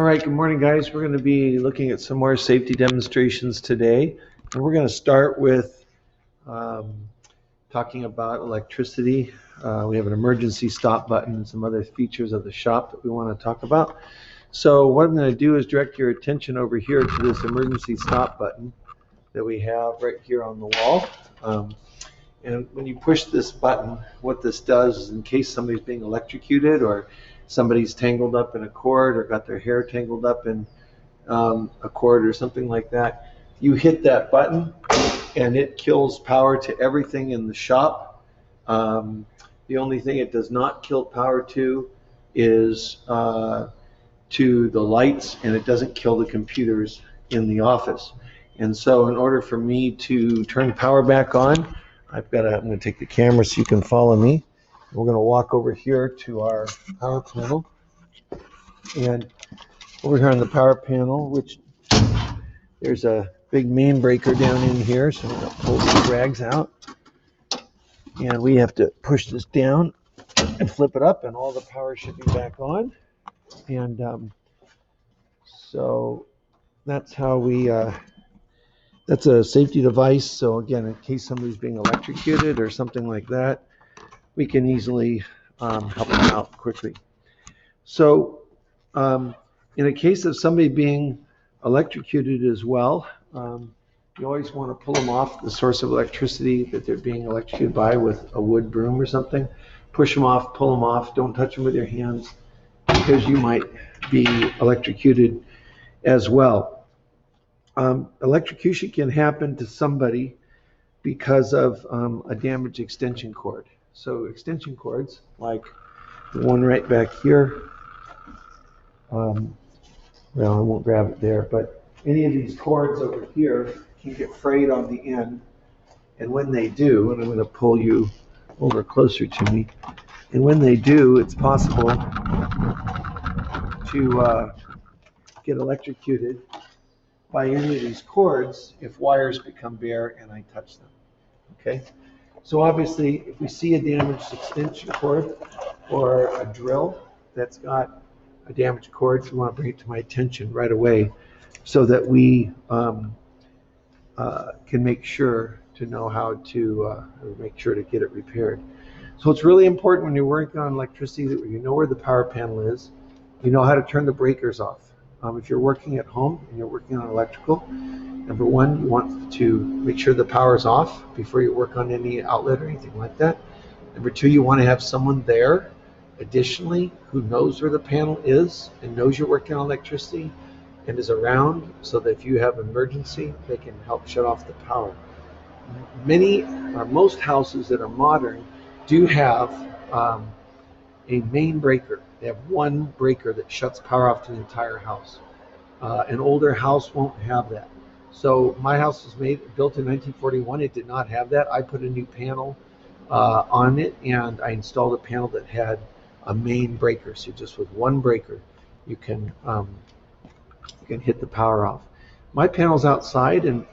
All right, good morning, guys. We're going to be looking at some more safety demonstrations today. And we're going to start with um, talking about electricity. We have an emergency stop button and some other features of the shop that we want to talk about. So what I'm going to do is direct your attention over here to this emergency stop button that we have right here on the wall. And when you push this button, what this does is in case somebody's being electrocuted or somebody's tangled up in a cord or got their hair tangled up in a cord or something like that, you hit that button and it kills power to everything in the shop. The only thing it does not kill power to is to the lights, and it doesn't kill the computers in the office. And so in order for me to turn power back on, I'm going to take the camera so you can follow me. We're going to walk over here to our power panel. And over here on the power panel, which there's a big main breaker down in here, so I'm going to pull these rags out. And we have to push this down and flip it up, and all the power should be back on. And so that's how we that's a safety device. So again, in case somebody's being electrocuted or something like that, we can easily help them out quickly. So in a case of somebody being electrocuted as well, you always want to pull them off the source of electricity that they're being electrocuted by with a wood broom or something. Push them off, pull them off, don't touch them with your hands because you might be electrocuted as well. Electrocution can happen to somebody because of a damaged extension cord. So extension cords, like the one right back here, well, I won't grab it there, but any of these cords over here can get frayed on the end. And when they do, and I'm going to pull you over closer to me, and when they do, it's possible to get electrocuted by any of these cords if wires become bare and I touch them. Okay, so obviously if we see a damaged extension cord or a drill that's got a damaged cord, we want to bring it to my attention right away so that we can make sure to know how to make sure to get it repaired. So it's really important when you're working on electricity that you know where the power panel is, you know how to turn the breakers off. If you're working at home and you're working on electrical, number one, you want to make sure the power is off before you work on any outlet or anything like that. Number two, you want to have someone there additionally who knows where the panel is and knows you're working on electricity and is around so that if you have an emergency, they can help shut off the power. Many or most houses that are modern do have a main breaker. They have one breaker that shuts power off to the entire house. An older house won't have that. So my house was built in 1941. It did not have that. I put a new panel on it, and I installed a panel that had a main breaker. So just with one breaker, you can hit the power off. My panel's outside, and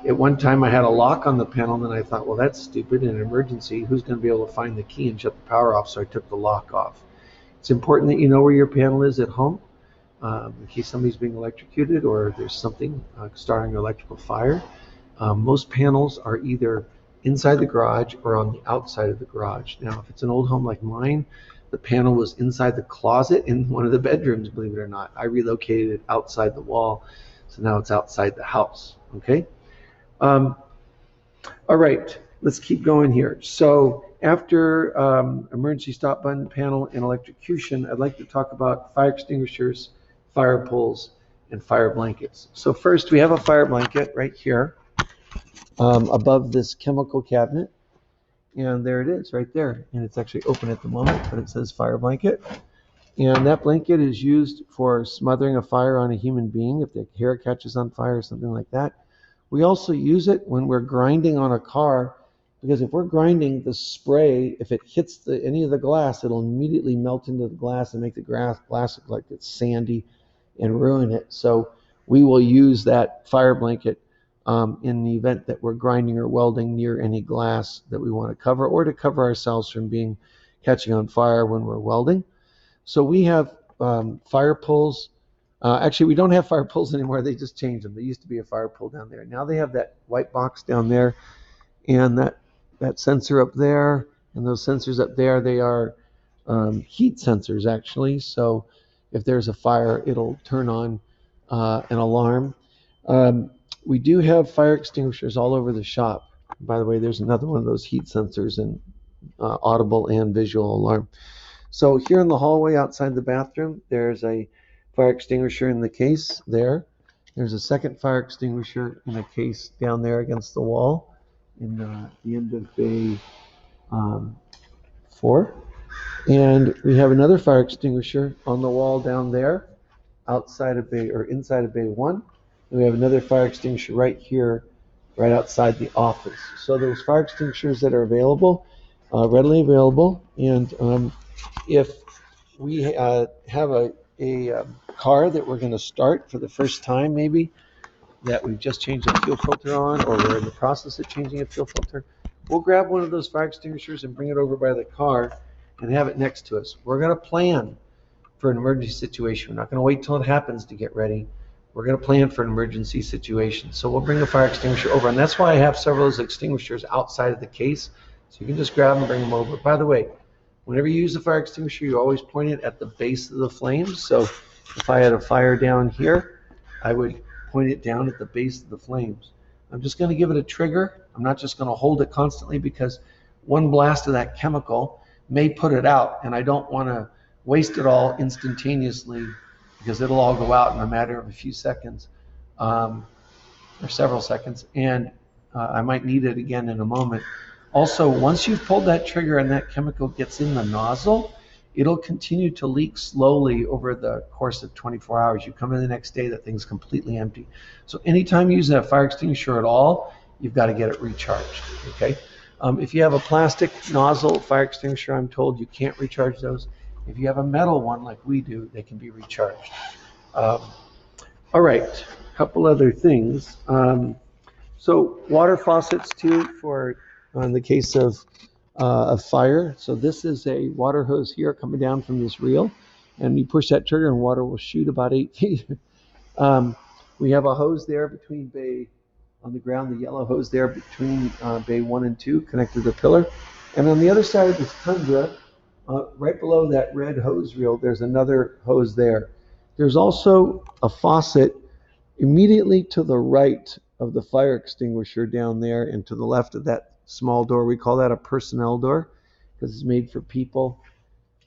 at one time I had a lock on the panel, and then I thought, well, that's stupid. In an emergency, who's going to be able to find the key and shut the power off? So I took the lock off. It's important that you know where your panel is at home in case somebody's being electrocuted or there's something starting an electrical fire. Most panels are either inside the garage or on the outside of the garage. Now, if it's an old home like mine, the panel was inside the closet in one of the bedrooms, believe it or not. I relocated it outside the wall, so now it's outside the house, okay? All right, let's keep going here. So after emergency stop button, panel, and electrocution, I'd like to talk about fire extinguishers, fire poles, and fire blankets. So first, we have a fire blanket right here above this chemical cabinet. And there it is right there. And it's actually open at the moment, but it says fire blanket. And that blanket is used for smothering a fire on a human being if their hair catches on fire or something like that. We also use it when we're grinding on a car, because if we're grinding, the spray, if it hits any of the glass, it'll immediately melt into the glass and make the glass look like it's sandy and ruin it. So we will use that fire blanket in the event that we're grinding or welding near any glass that we want to cover, or to cover ourselves from catching on fire when we're welding. So we have fire pulls. Actually, we don't have fire pulls anymore. They just changed them. There used to be a fire pull down there. Now they have that white box down there, and that sensor up there, and those sensors up there. They are heat sensors, actually. So if there's a fire, it'll turn on an alarm. We do have fire extinguishers all over the shop. By the way, there's another one of those heat sensors and audible and visual alarm. So here in the hallway outside the bathroom, there's a fire extinguisher in the case there. There's a second fire extinguisher in a case down there against the wall in the end of bay 4. And we have another fire extinguisher on the wall down there outside of bay or inside of bay 1. And we have another fire extinguisher right here, right outside the office. So those fire extinguishers that are available, readily available. And if we have a car that we're going to start for the first time, maybe that we've just changed a fuel filter on, or we're in the process of changing a fuel filter, we'll grab one of those fire extinguishers and bring it over by the car and have it next to us. We're going to plan for an emergency situation. We're not going to wait till it happens to get ready. We're going to plan for an emergency situation. So we'll bring the fire extinguisher over, and that's why I have several of those extinguishers outside of the case, so you can just grab them and bring them over. By the way, whenever you use a fire extinguisher, you always point it at the base of the flames. So if I had a fire down here, I would point it down at the base of the flames. I'm just going to give it a trigger. I'm not just going to hold it constantly, because one blast of that chemical may put it out, and I don't want to waste it all instantaneously, because it'll all go out in a matter of a few seconds, or several seconds, and I might need it again in a moment. Also, once you've pulled that trigger and that chemical gets in the nozzle, it'll continue to leak slowly over the course of 24 hours. You come in the next day, that thing's completely empty. So anytime you use a fire extinguisher at all, you've got to get it recharged, okay? If you have a plastic nozzle fire extinguisher, I'm told you can't recharge those. If you have a metal one like we do, they can be recharged. All right, a couple other things. So water faucets too, for in the case of fire. So this is a water hose here coming down from this reel, and you push that trigger and water will shoot about 8 feet. We have a hose there between bay, on the ground, the yellow hose there between bay 1 and 2 connected to the pillar. And on the other side of this Tundra, right below that red hose reel, there's another hose there. There's also a faucet immediately to the right of the fire extinguisher down there, and to the left of that small door. We call that a personnel door, because it's made for people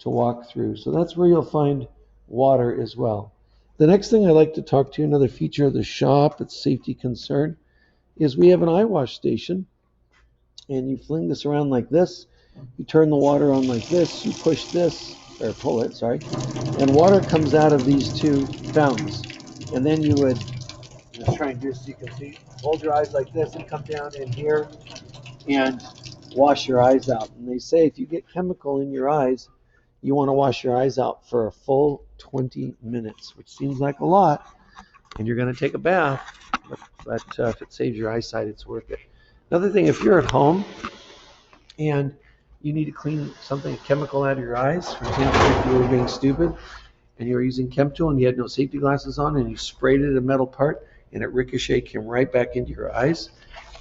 to walk through. So that's where you'll find water as well. The next thing I'd like to talk to you, another feature of the shop, it's safety concern, is we have an eyewash station, and you fling this around like this. You turn the water on like this, you push this, or pull it, sorry, and water comes out of these two fountains. And then you would, just try and do so you can see, hold your eyes like this and come down in here and wash your eyes out. And they say if you get chemical in your eyes, you want to wash your eyes out for a full 20 minutes, which seems like a lot, and you're going to take a bath, but if it saves your eyesight, it's worth it. Another thing, if you're at home and you need to clean something, chemical out of your eyes, for example, if you were being stupid and you were using chem tool and you had no safety glasses on and you sprayed it at a metal part and it ricocheted, came right back into your eyes.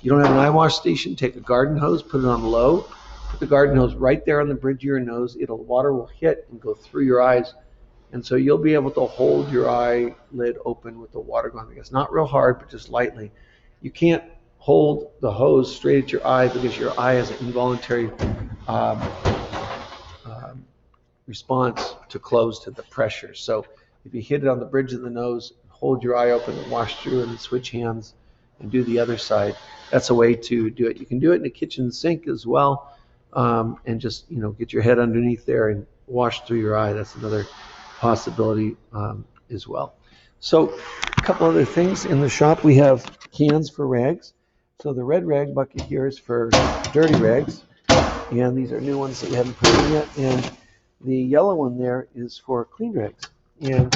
You don't have an eyewash station, take a garden hose, put it on low, put the garden hose right there on the bridge of your nose. Water will hit and go through your eyes, and so you'll be able to hold your eyelid open with the water going. It's not real hard, but just lightly. You can't hold the hose straight at your eye, because your eye has an involuntary response to close to the pressure. So if you hit it on the bridge of the nose, hold your eye open and wash through it, and switch hands and do the other side. That's a way to do it. You can do it in the kitchen sink as well, and just get your head underneath there and wash through your eye. That's another possibility as well. So a couple other things in the shop. We have cans for rags. So the red rag bucket here is for dirty rags, and these are new ones that we haven't put in yet. And the yellow one there is for clean rags. And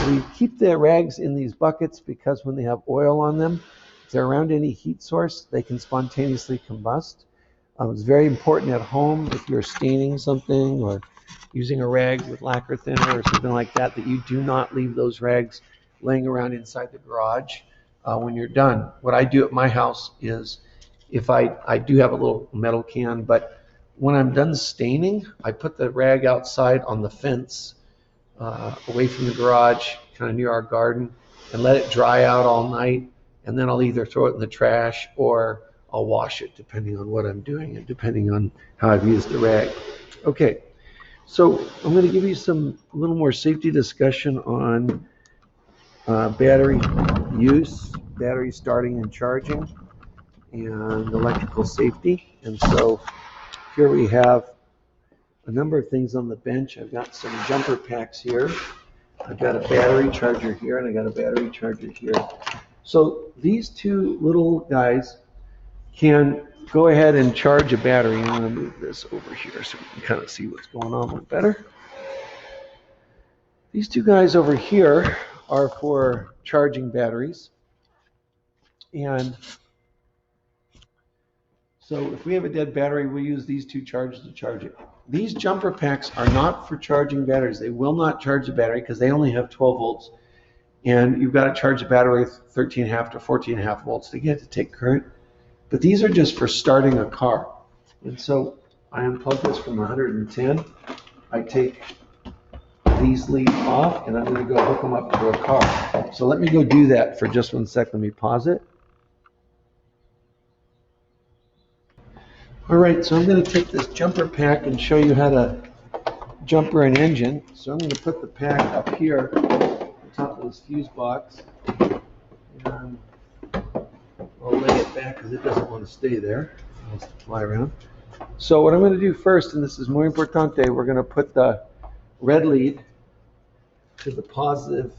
we keep the rags in these buckets because when they have oil on them, if they're around any heat source, they can spontaneously combust. It's very important at home if you're staining something or using a rag with lacquer thinner or something like that, that you do not leave those rags laying around inside the garage when you're done. What I do at my house is, if I do have a little metal can, but when I'm done staining, I put the rag outside on the fence away from the garage, kind of near our garden, and let it dry out all night. And then I'll either throw it in the trash or I'll wash it, depending on what I'm doing and depending on how I've used the rag. Okay, so I'm going to give you a little more safety discussion on battery use, battery starting and charging, and electrical safety. And so here we have a number of things on the bench. I've got some jumper packs here. I've got a battery charger here, and I got a battery charger here. So these two little guys can go ahead and charge a battery. I'm going to move this over here so we can kind of see what's going on a little better. These two guys over here are for charging batteries. And so if we have a dead battery, we'll use these two chargers to charge it. These jumper packs are not for charging batteries. They will not charge the battery because they only have 12 volts. And you've got to charge the battery with 13.5 to 14.5 volts to get it to take current. But these are just for starting a car. And so I unplug this from 110. I take these leads off, and I'm going to go hook them up to a car. So let me go do that for just 1 sec. Let me pause it. All right, so I'm going to take this jumper pack and show you how to jumper an engine. So I'm going to put the pack up here on top of this fuse box. And I'll lay it back because it doesn't want to stay there. It wants to fly around. So what I'm going to do first, and this is muy importante, we're going to put the red lead to the positive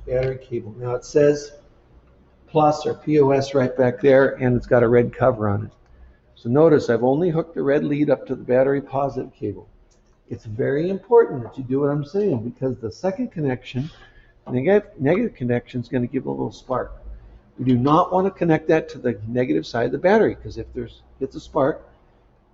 battery cable. Now it says plus or POS right back there, and it's got a red cover on it. So notice I've only hooked the red lead up to the battery positive cable. It's very important that you do what I'm saying, because the second connection, negative connection, is going to give a little spark. We do not want to connect that to the negative side of the battery, because if it's a spark,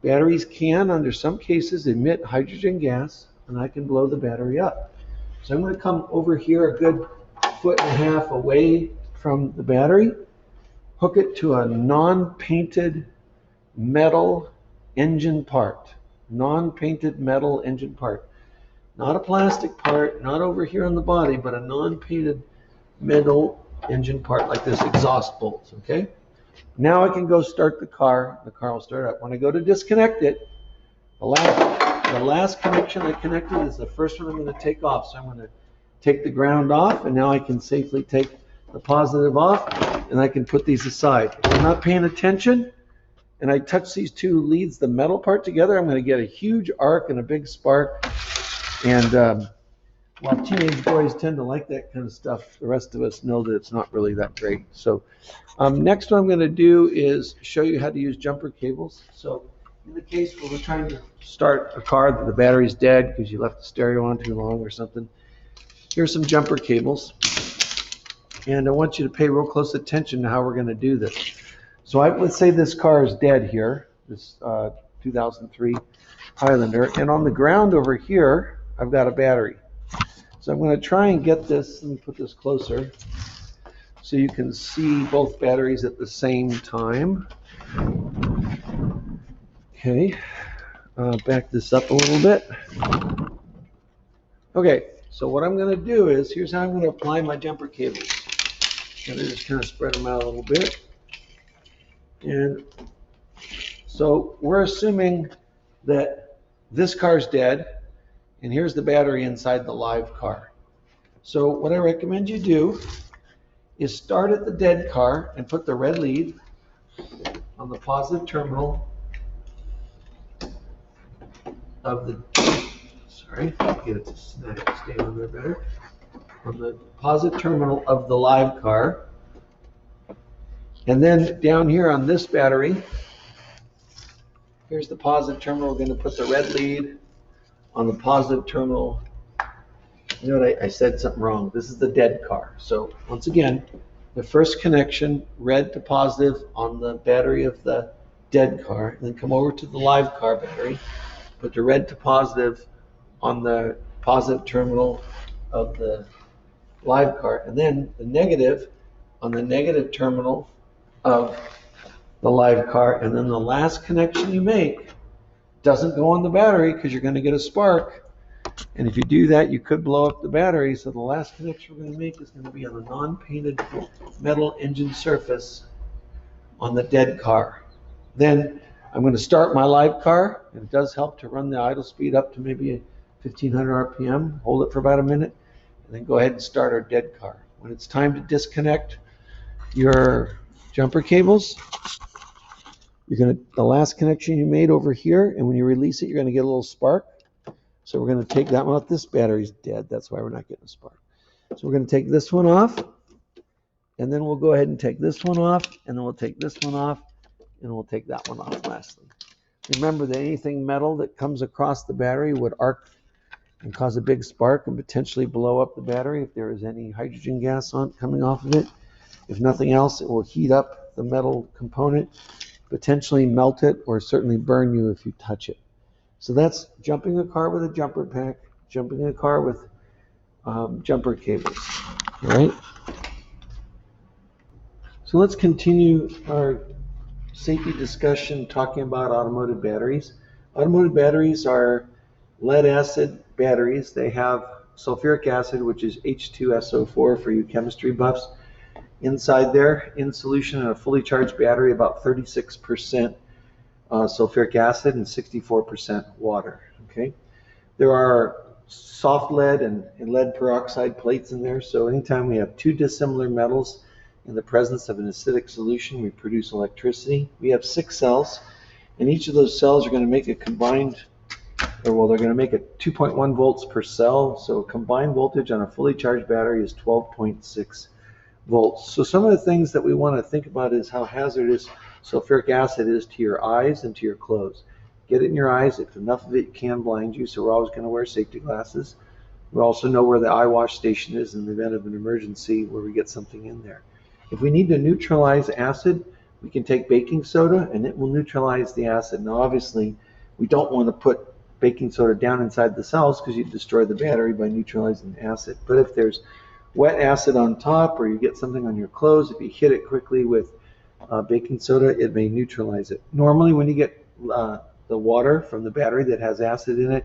batteries can, under some cases, emit hydrogen gas, and I can blow the battery up. So I'm going to come over here a good 1.5 feet away from the battery, hook it to a non-painted metal engine part. Non-painted metal engine part. Not a plastic part, not over here on the body, but a non-painted metal engine part like this exhaust bolt, okay? Now I can go start the car. The car will start up. When I go to disconnect it, the last connection I connected is the first one I'm going to take off. So I'm going to take the ground off, and now I can safely take the positive off, and I can put these aside. If I'm not paying attention, and I touch these two leads, the metal part together, I'm going to get a huge arc and a big spark. And while teenage boys tend to like that kind of stuff, the rest of us know that it's not really that great. So next what I'm going to do is show you how to use jumper cables. So in the case where we're trying to start a car that the battery's dead because you left the stereo on too long or something, here's some jumper cables. And I want you to pay real close attention to how we're going to do this. So let's say this car is dead here, this 2003 Highlander, and on the ground over here, I've got a battery. So I'm going to try and get this, let me put this closer, so you can see both batteries at the same time. Okay, back this up a little bit. Okay, so what I'm going to do is, here's how I'm going to apply my jumper cables. I'm going to just kind of spread them out a little bit. And so we're assuming that this car's dead, and here's the battery inside the live car. So what I recommend you do is start at the dead car and put the red lead on the positive terminal of the, sorry, get it to stay on there better, on the positive terminal of the live car. And then down here on this battery, here's the positive terminal. We're going to put the red lead on the positive terminal. You know what, I said something wrong. This is the dead car. So once again, the first connection, red to positive on the battery of the dead car. And then come over to the live car battery, put the red to positive on the positive terminal of the live car, and then the negative on the negative terminal of the live car, and then the last connection you make doesn't go on the battery because you're going to get a spark. And if you do that, you could blow up the battery. So the last connection we're going to make is going to be on the non-painted metal engine surface on the dead car. Then I'm going to start my live car, and it does help to run the idle speed up to maybe 1500 RPM, hold it for about a minute, and then go ahead and start our dead car. When it's time to disconnect your jumper cables, the last connection you made over here, and when you release it, you're going to get a little spark. So we're going to take that one off. This battery's dead. That's why we're not getting a spark. So we're going to take this one off, and then we'll go ahead and take this one off, and then we'll take this one off, and we'll take that one off lastly. Remember that anything metal that comes across the battery would arc and cause a big spark and potentially blow up the battery if there is any hydrogen gas coming off of it. If nothing else, it will heat up the metal component, potentially melt it, or certainly burn you if you touch it. So that's jumping a car with a jumper pack, jumping a car with jumper cables, all right? So let's continue our safety discussion talking about automotive batteries. Automotive batteries are lead acid batteries. They have sulfuric acid, which is H2SO4 for you chemistry buffs, inside there, in solution in a fully charged battery, about 36% sulfuric acid and 64% water. Okay, there are soft lead and lead peroxide plates in there, so anytime we have two dissimilar metals in the presence of an acidic solution, we produce electricity. We have 6 cells, and each of those cells are going to make a combined, they're going to make it 2.1 volts per cell, so combined voltage on a fully charged battery is 12.6 volts. So some of the things that we want to think about is how hazardous sulfuric acid is to your eyes and to your clothes. Get it in your eyes. If enough of it can blind you, so we're always going to wear safety glasses. We also know where the eyewash station is in the event of an emergency where we get something in there. If we need to neutralize acid, we can take baking soda and it will neutralize the acid. Now obviously we don't want to put baking soda down inside the cells because you destroy the battery by neutralizing the acid. But if there's wet acid on top, or you get something on your clothes, if you hit it quickly with baking soda, it may neutralize it. Normally when you get the water from the battery that has acid in it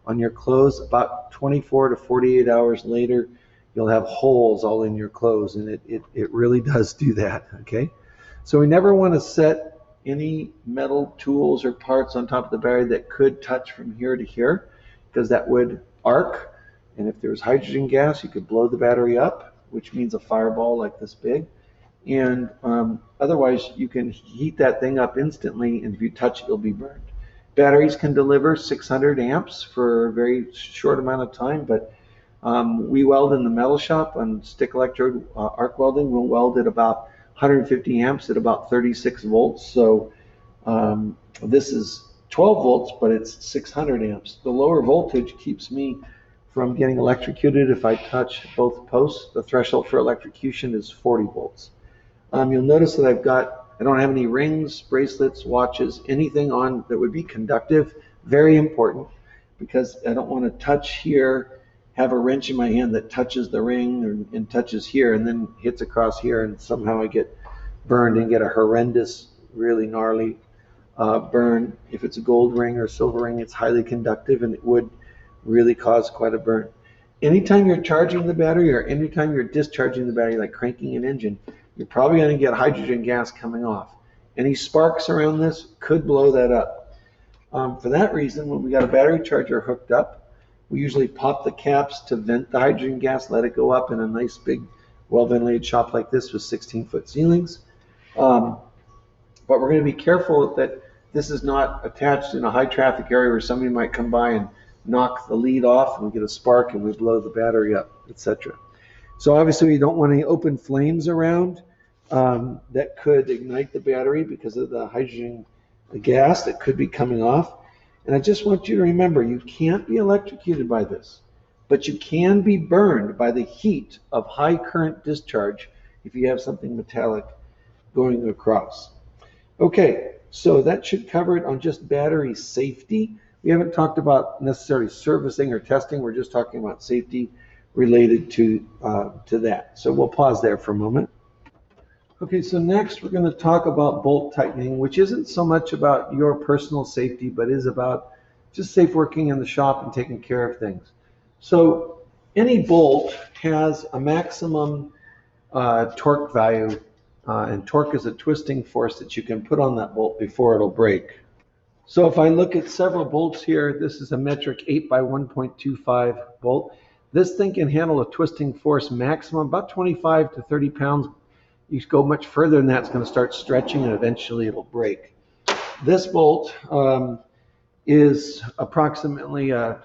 on your clothes, about 24 to 48 hours later, you'll have holes all in your clothes, and it really does do that, okay? So we never want to set any metal tools or parts on top of the battery that could touch from here to here, because that would arc, and if there's hydrogen gas, you could blow the battery up, which means a fireball like this big. And otherwise, you can heat that thing up instantly, and if you touch it, you'll be burned. Batteries can deliver 600 amps for a very short amount of time, but we weld in the metal shop on stick electrode arc welding. We'll weld at about 150 amps at about 36 volts. So this is 12 volts, but it's 600 amps. The lower voltage keeps me from getting electrocuted if I touch both posts. The threshold for electrocution is 40 volts. You'll notice that I don't have any rings, bracelets, watches, anything on that would be conductive. Very important, because I don't want to touch here, have a wrench in my hand that touches the ring and touches here and then hits across here, and somehow I get burned and get a horrendous, really gnarly burn. If it's a gold ring or silver ring, it's highly conductive and it would really cause quite a burn. Anytime you're charging the battery or anytime you're discharging the battery, like cranking an engine, you're probably going to get hydrogen gas coming off. Any sparks around this could blow that up. For that reason, when we got a battery charger hooked up, we usually pop the caps to vent the hydrogen gas, let it go up in a nice big well-ventilated shop like this with 16-foot ceilings. But we're going to be careful that this is not attached in a high traffic area where somebody might come by and knock the lead off and we get a spark and we blow the battery up, etc. So obviously we don't want any open flames around that could ignite the battery because of the hydrogen gas that could be coming off. And I just want you to remember, you can't be electrocuted by this, but you can be burned by the heat of high current discharge if you have something metallic going across. Okay, so that should cover it on just battery safety. We haven't talked about necessarily servicing or testing. We're just talking about safety related to that. So we'll pause there for a moment. Okay, so next we're going to talk about bolt tightening, which isn't so much about your personal safety, but is about just safe working in the shop and taking care of things. So any bolt has a maximum torque value, and torque is a twisting force that you can put on that bolt before it'll break. So if I look at several bolts here, this is a metric 8 by 1.25 bolt. This thing can handle a twisting force maximum about 25 to 30 pounds. You go much further than that, it's going to start stretching and eventually it'll break. This bolt is approximately, I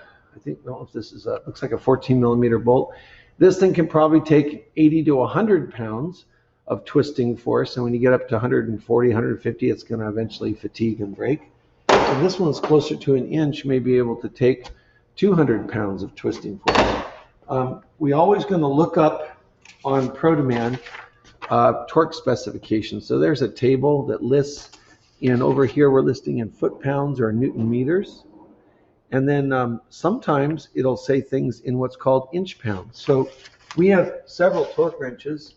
think, I don't know if this is looks like a 14 millimeter bolt. This thing can probably take 80 to 100 pounds of twisting force, and when you get up to 140, 150, it's going to eventually fatigue and break. And this one's closer to an inch, may be able to take 200 pounds of twisting force. We always going to look up on ProDemand torque specifications. So there's a table that lists over here we're listing in foot-pounds or Newton meters. And then sometimes it'll say things in what's called inch-pounds. So we have several torque wrenches.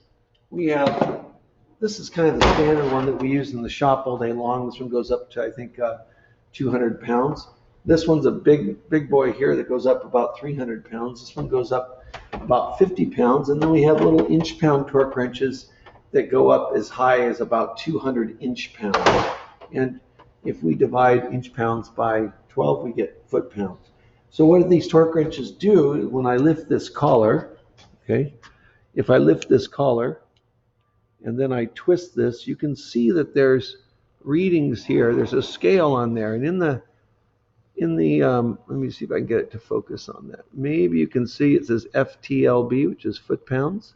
This is kind of the standard one that we use in the shop all day long. This one goes up to, I think, 200 pounds. This one's a big boy here that goes up about 300 pounds. This one goes up about 50 pounds. And then we have little inch-pound torque wrenches that go up as high as about 200 inch-pounds. And if we divide inch-pounds by 12, we get foot-pounds. So what do these torque wrenches do? When I lift this collar, okay, if I lift this collar and then I twist this, you can see that there's readings here. There's a scale on there, and in the let me see if I can get it to focus on that. Maybe you can see it says FTLB, which is foot-pounds.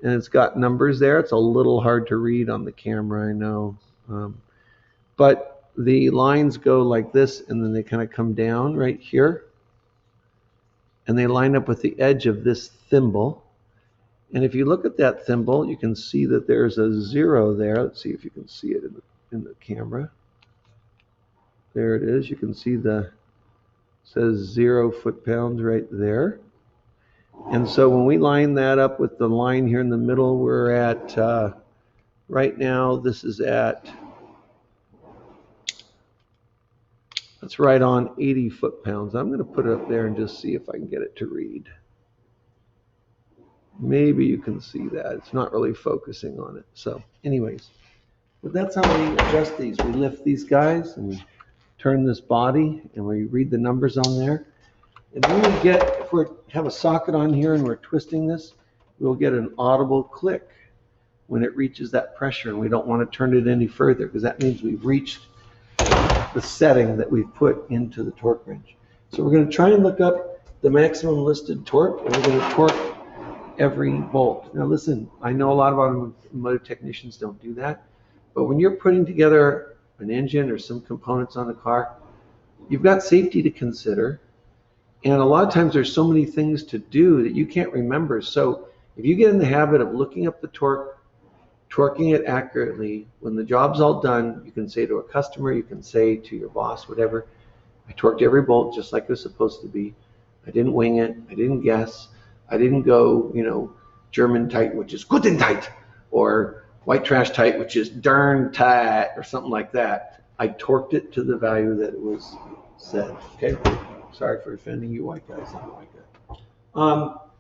And it's got numbers there. It's a little hard to read on the camera, I know. But the lines go like this, and then they kind of come down right here. And they line up with the edge of this thimble. And if you look at that thimble, you can see that there's a 0 there. Let's see if you can see it in the camera. There it is. You can see says 0 foot-pounds right there. And so when we line that up with the line here in the middle, we're at, right now, this is at, that's right on 80 foot-pounds. I'm going to put it up there and just see if I can get it to read. Maybe you can see that. It's not really focusing on it. So anyways, but that's how we adjust these. We lift these guys and we turn this body and we read the numbers on there. And when we if we have a socket on here and we're twisting this, we'll get an audible click when it reaches that pressure, and we don't want to turn it any further because that means we've reached the setting that we've put into the torque wrench. So we're going to try and look up the maximum listed torque, and we're going to torque every bolt. Now listen, I know a lot of automotive technicians don't do that, but when you're putting together an engine or some components on a car, you've got safety to consider. And a lot of times there's so many things to do that you can't remember. So if you get in the habit of looking up the torque, torquing it accurately, when the job's all done, you can say to a customer, you can say to your boss, whatever, I torqued every bolt just like it was supposed to be. I didn't wing it. I didn't guess. I didn't go, German tight, which is guten tight, or white trash tight, which is darn tight, or something like that. I torqued it to the value that it was said. Okay. Sorry for offending you white guys. I don't like that. All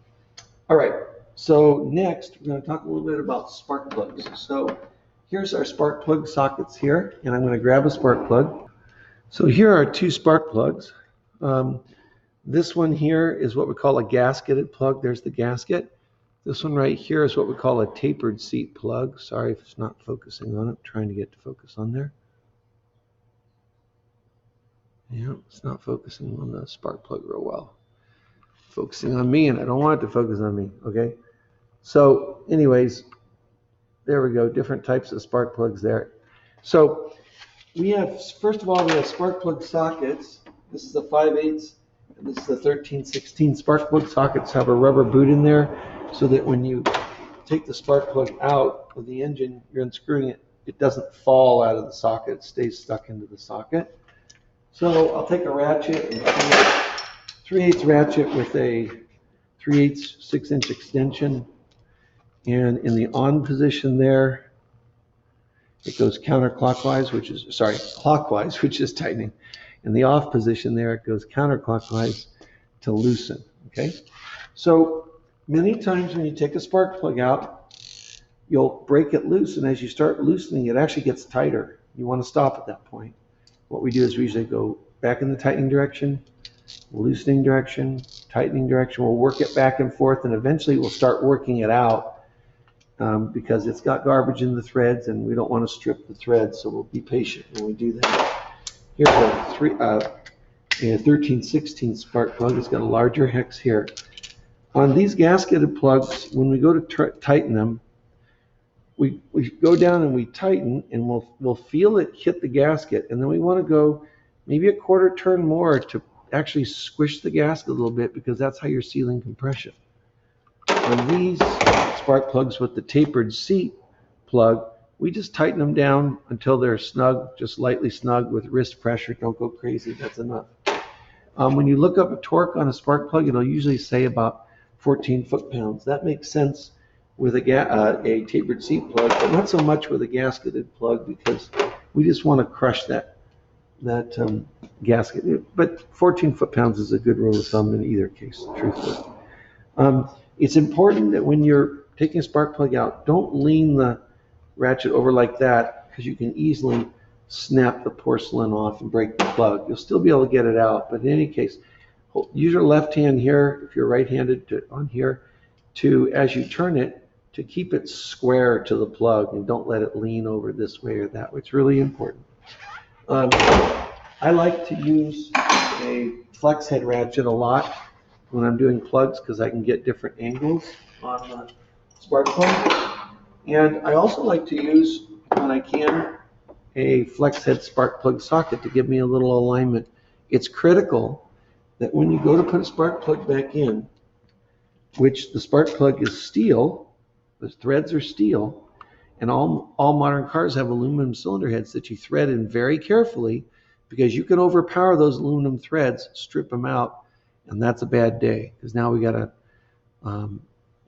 right. So next, we're going to talk a little bit about spark plugs. So here's our spark plug sockets here, and I'm going to grab a spark plug. So here are 2 spark plugs. This one here is what we call a gasketed plug. There's the gasket. This one right here is what we call a tapered seat plug. Sorry if it's not focusing on it. I'm trying to get to focus on there. Yeah, it's not focusing on the spark plug real well. Focusing on me, and I don't want it to focus on me, okay? So anyways, there we go, different types of spark plugs there. So we have, first of all, we have spark plug sockets. This is a 5/8, and this is a 13/16. Spark plug sockets have a rubber boot in there so that when you take the spark plug out of the engine, you're unscrewing it, it doesn't fall out of the socket, it stays stuck into the socket. So I'll take a ratchet, and 3/8 ratchet with a 3/8 6-inch extension. And in the on position there, it goes counterclockwise, clockwise, which is tightening. In the off position there, it goes counterclockwise to loosen, okay? So many times when you take a spark plug out, you'll break it loose, and as you start loosening, it actually gets tighter. You want to stop at that point. What we do is we usually go back in the tightening direction, loosening direction, tightening direction. We'll work it back and forth, and eventually we'll start working it out because it's got garbage in the threads, and we don't want to strip the threads, so we'll be patient when we do that. Here's a 13/16 spark plug. It's got a larger hex here. On these gasketed plugs, when we go to tighten them, we go down and we tighten, and we'll feel it hit the gasket, and then we want to go maybe a quarter turn more to actually squish the gasket a little bit, because that's how you're sealing compression. On these spark plugs with the tapered seat plug, we just tighten them down until they're snug, just lightly snug with wrist pressure. Don't go crazy, that's enough. When you look up a torque on a spark plug, it'll usually say about 14 foot-pounds. That makes sense with a tapered seat plug, but not so much with a gasketed plug, because we just want to crush that gasket. But 14 foot-pounds is a good rule of thumb in either case, truthfully. It's important that when you're taking a spark plug out, don't lean the ratchet over like that, because you can easily snap the porcelain off and break the plug. You'll still be able to get it out, but in any case, use your left hand here, if you're right-handed, on here, as you turn it, to keep it square to the plug, and don't let it lean over this way or that way. It's really important. I like to use a flex head ratchet a lot when I'm doing plugs, because I can get different angles on the spark plug. And I also like to use, when I can, a flex head spark plug socket to give me a little alignment. It's critical that when you go to put a spark plug back in, which the spark plug is steel, the threads are steel, and all modern cars have aluminum cylinder heads that you thread in very carefully, because you can overpower those aluminum threads, strip them out, and that's a bad day, because now we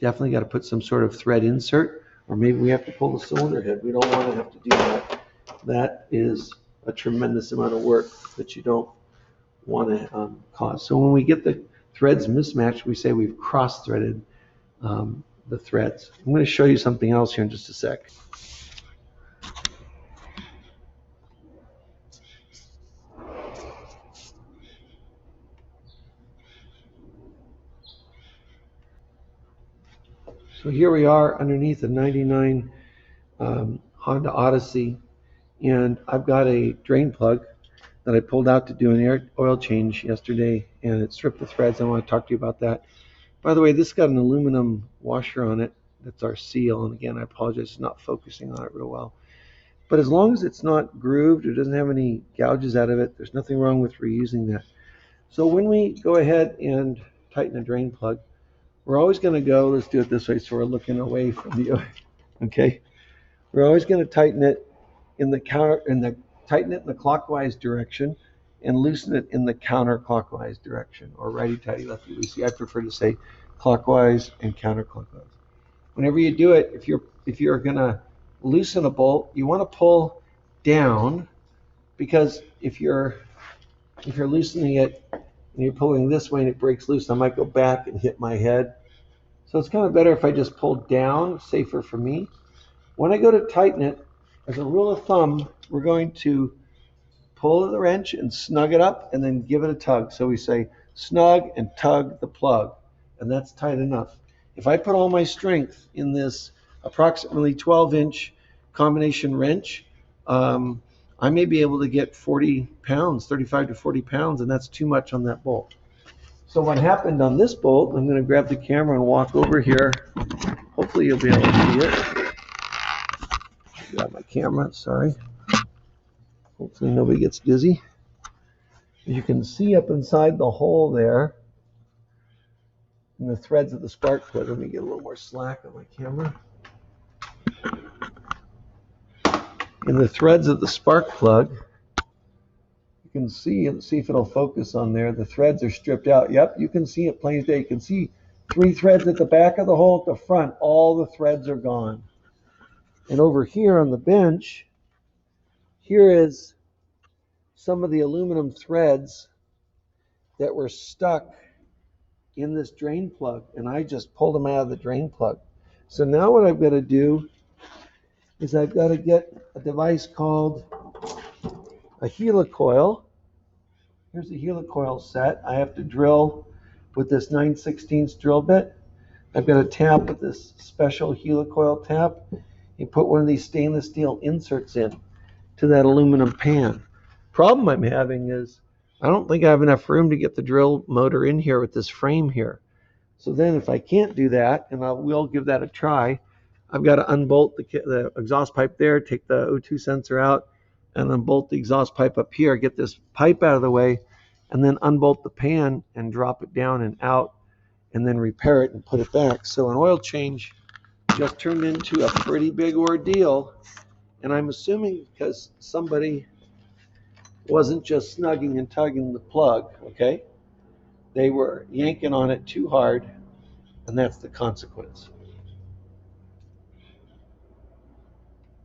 definitely got to put some sort of thread insert, or maybe we have to pull the cylinder head. We don't want to have to do that. That is a tremendous amount of work that you don't want to cause. So when we get the threads mismatched, we say we've cross-threaded the threads. I'm going to show you something else here in just a sec. So here we are underneath a 99 Honda Odyssey, and I've got a drain plug that I pulled out to do an oil change yesterday, and it stripped the threads. I want to talk to you about that. By the way, this got an aluminum washer on it. That's our seal, and again, I apologize, it's not focusing on it real well. But as long as it's not grooved, or doesn't have any gouges out of it, there's nothing wrong with reusing that. So when we go ahead and tighten a drain plug, we're always going to go, let's do it this way so we're looking away from you, okay? We're always going to tighten it tighten it in the clockwise direction and loosen it in the counterclockwise direction, or righty-tighty, lefty-loosey. I prefer to say clockwise and counterclockwise. Whenever you do it, if you're going to loosen a bolt, you want to pull down, because if you're loosening it and you're pulling this way and it breaks loose, I might go back and hit my head. So it's kind of better if I just pull down, safer for me. When I go to tighten it, as a rule of thumb, we're going to pull the wrench and snug it up, and then give it a tug. So we say snug and tug the plug, and that's tight enough. If I put all my strength in this approximately 12-inch combination wrench, I may be able to get 40 pounds, 35 to 40 pounds, and that's too much on that bolt. So what happened on this bolt, I'm going to grab the camera and walk over here. Hopefully you'll be able to see it. Grab my camera, sorry. Hopefully nobody gets dizzy. You can see up inside the hole there in the threads of the spark plug. Let me get a little more slack on my camera. In the threads of the spark plug, you can see, and see if it'll focus on there. The threads are stripped out. Yep, you can see it plain as day. You can see 3 threads at the back of the hole. At the front, all the threads are gone. And over here on the bench, here is some of the aluminum threads that were stuck in this drain plug, and I just pulled them out of the drain plug. So now what I've got to do is I've got to get a device called a helicoil. Here's a helicoil set. I have to drill with this 9/16 drill bit. I've got a tap with this special helicoil tap. You put one of these stainless steel inserts in to that aluminum pan. Problem I'm having is I don't think I have enough room to get the drill motor in here with this frame here. So then if I can't do that, and I will give that a try, I've got to unbolt the exhaust pipe there, take the O2 sensor out, and then bolt the exhaust pipe up here, get this pipe out of the way, and then unbolt the pan and drop it down and out, and then repair it and put it back. So an oil change just turned into a pretty big ordeal, and I'm assuming because somebody wasn't just snugging and tugging the plug, okay? They were yanking on it too hard, and that's the consequence.